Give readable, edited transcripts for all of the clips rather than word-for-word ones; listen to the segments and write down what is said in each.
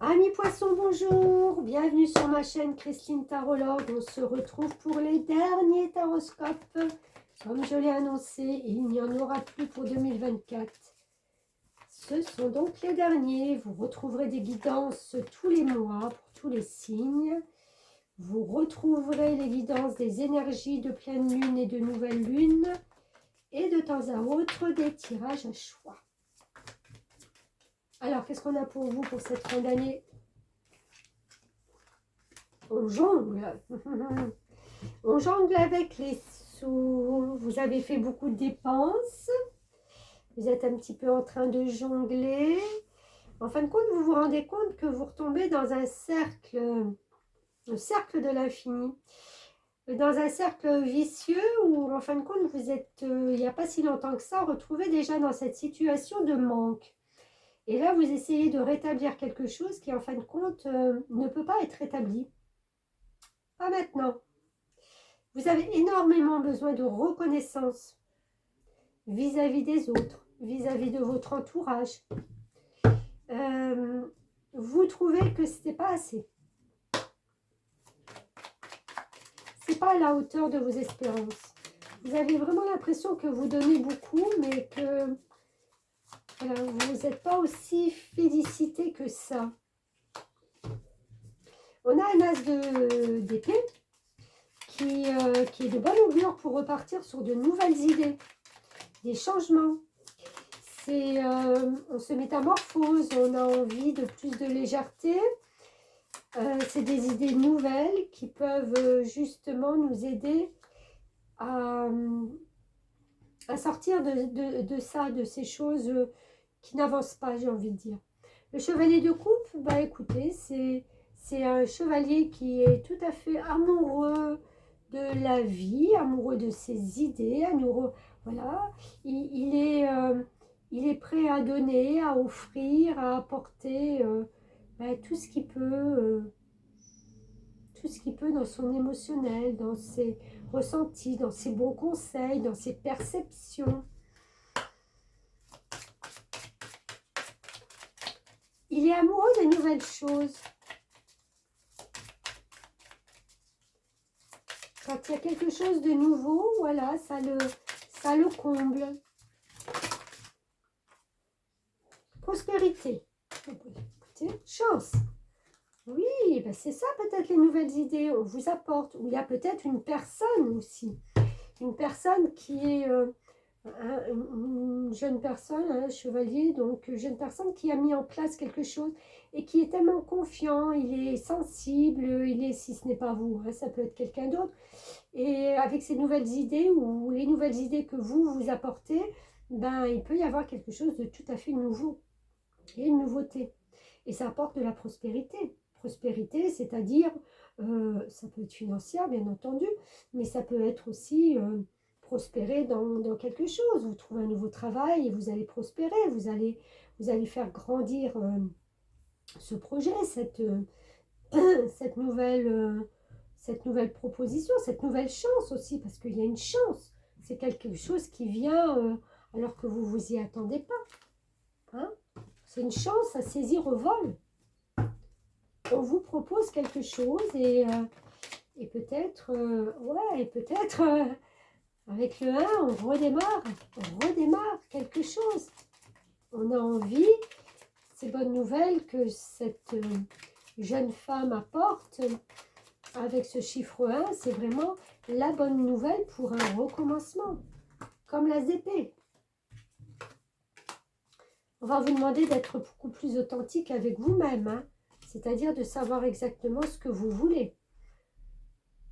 Amis poissons, bonjour, bienvenue sur ma chaîne Christine Tarologue. On se retrouve pour les derniers taroscopes. Comme je l'ai annoncé, il n'y en aura plus pour 2024. Ce sont donc les derniers. Vous retrouverez des guidances tous les mois pour tous les signes. Vous retrouverez les guidances des énergies de pleine lune et de nouvelle lune. Et de temps à autre, des tirages à choix. Alors, qu'est-ce qu'on a pour vous pour cette fin d'année? On jongle. On jongle avec les sous. Vous avez fait beaucoup de dépenses. Vous êtes un petit peu en train de jongler. En fin de compte, vous vous rendez compte que vous retombez dans un cercle, le cercle de l'infini. Dans un cercle vicieux où, en fin de compte, vous êtes, il n'y a pas si longtemps que ça, retrouvé déjà dans cette situation de manque. Et là, vous essayez de rétablir quelque chose qui, en fin de compte, ne peut pas être rétabli. Pas maintenant. Vous avez énormément besoin de reconnaissance vis-à-vis des autres, vis-à-vis de votre entourage. Vous trouvez que ce n'était pas assez. Ce n'est pas à la hauteur de vos espérances. Vous avez vraiment l'impression que vous donnez beaucoup, mais que voilà, vous n'êtes pas aussi félicité que ça. On a un as d'épée qui est de bonne augure pour repartir sur de nouvelles idées, des changements. On se métamorphose, on a envie de plus de légèreté. C'est des idées nouvelles qui peuvent justement nous aider à sortir de ça, de ces choses qui n'avancent pas, j'ai envie de dire. Le chevalier de coupe, bah écoutez, c'est un chevalier qui est tout à fait amoureux de la vie, amoureux de ses idées, amoureux, voilà, il est prêt à donner, à offrir, à apporter tout ce qu'il peut, dans son émotionnel, dans ses ressentis, dans ses bons conseils, dans ses perceptions. Il est amoureux des nouvelles choses. Quand il y a quelque chose de nouveau, voilà, ça le comble. Prospérité. Écoutez, chance. Oui, ben c'est ça peut-être les nouvelles idées, on vous apporte. Ou il y a peut-être une personne aussi. Une personne qui est une jeune personne, un chevalier, donc jeune personne qui a mis en place quelque chose et qui est tellement confiant, il est sensible, il est, si ce n'est pas vous, hein, ça peut être quelqu'un d'autre. Et avec ces nouvelles idées ou les nouvelles idées que vous apportez, ben, il peut y avoir quelque chose de tout à fait nouveau et une nouveauté. Et ça apporte de la prospérité. Prospérité, c'est-à-dire, ça peut être financière, bien entendu, mais ça peut être aussi prospérer dans quelque chose. Vous trouvez un nouveau travail et vous allez prospérer, vous allez faire grandir ce projet, cette nouvelle proposition, cette nouvelle chance aussi, parce qu'il y a une chance. C'est quelque chose qui vient alors que vous ne vous y attendez pas. Hein? C'est une chance à saisir au vol. On vous propose quelque chose et peut-être, avec le 1, on redémarre quelque chose. On a envie, ces bonnes nouvelles que cette jeune femme apporte avec ce chiffre 1, c'est vraiment la bonne nouvelle pour un recommencement, comme la d'épée. On va vous demander d'être beaucoup plus authentique avec vous-même, hein, c'est-à-dire de savoir exactement ce que vous voulez.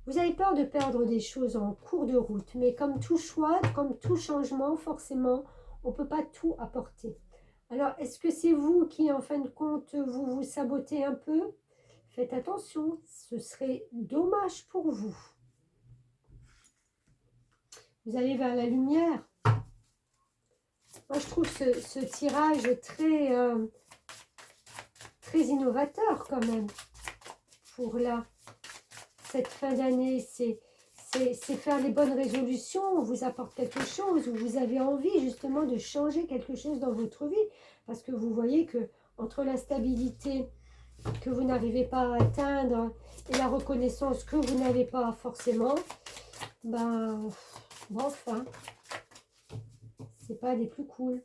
Vous avez peur de perdre des choses en cours de route, mais comme tout choix, comme tout changement, forcément, on ne peut pas tout apporter. Alors, est-ce que c'est vous qui, en fin de compte, vous sabotez un peu? Faites attention, ce serait dommage pour vous. Vous allez vers la lumière. Moi, je trouve ce tirage très innovateur quand même pour cette fin d'année. C'est faire les bonnes résolutions, on vous apporte quelque chose, ou vous avez envie justement de changer quelque chose dans votre vie, parce que vous voyez que entre la stabilité que vous n'arrivez pas à atteindre et la reconnaissance que vous n'avez pas forcément, ben, bon, enfin, c'est pas les plus cool.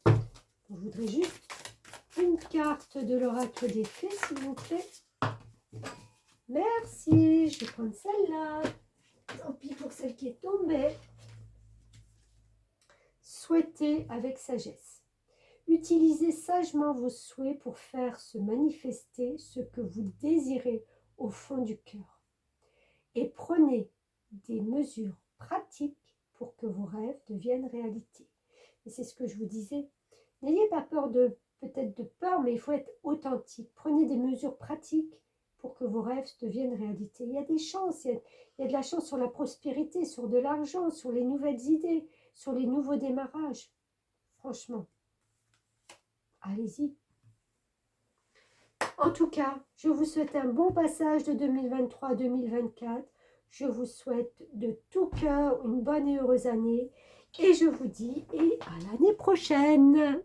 Je voudrais juste une carte de l'oracle des fées, s'il vous plaît. Merci, je vais prendre celle-là. Tant pis pour celle qui est tombée. Souhaitez avec sagesse. Utilisez sagement vos souhaits pour faire se manifester ce que vous désirez au fond du cœur. Et prenez des mesures pratiques pour que vos rêves deviennent réalité. Et c'est ce que je vous disais. N'ayez pas peur peut-être de peur, mais il faut être authentique. Prenez des mesures pratiques pour que vos rêves deviennent réalité. Il y a des chances, il y a de la chance sur la prospérité, sur de l'argent, sur les nouvelles idées, sur les nouveaux démarrages. Franchement, allez-y. En tout cas, je vous souhaite un bon passage de 2023 à 2024. Je vous souhaite de tout cœur une bonne et heureuse année. Et je vous dis à l'année prochaine.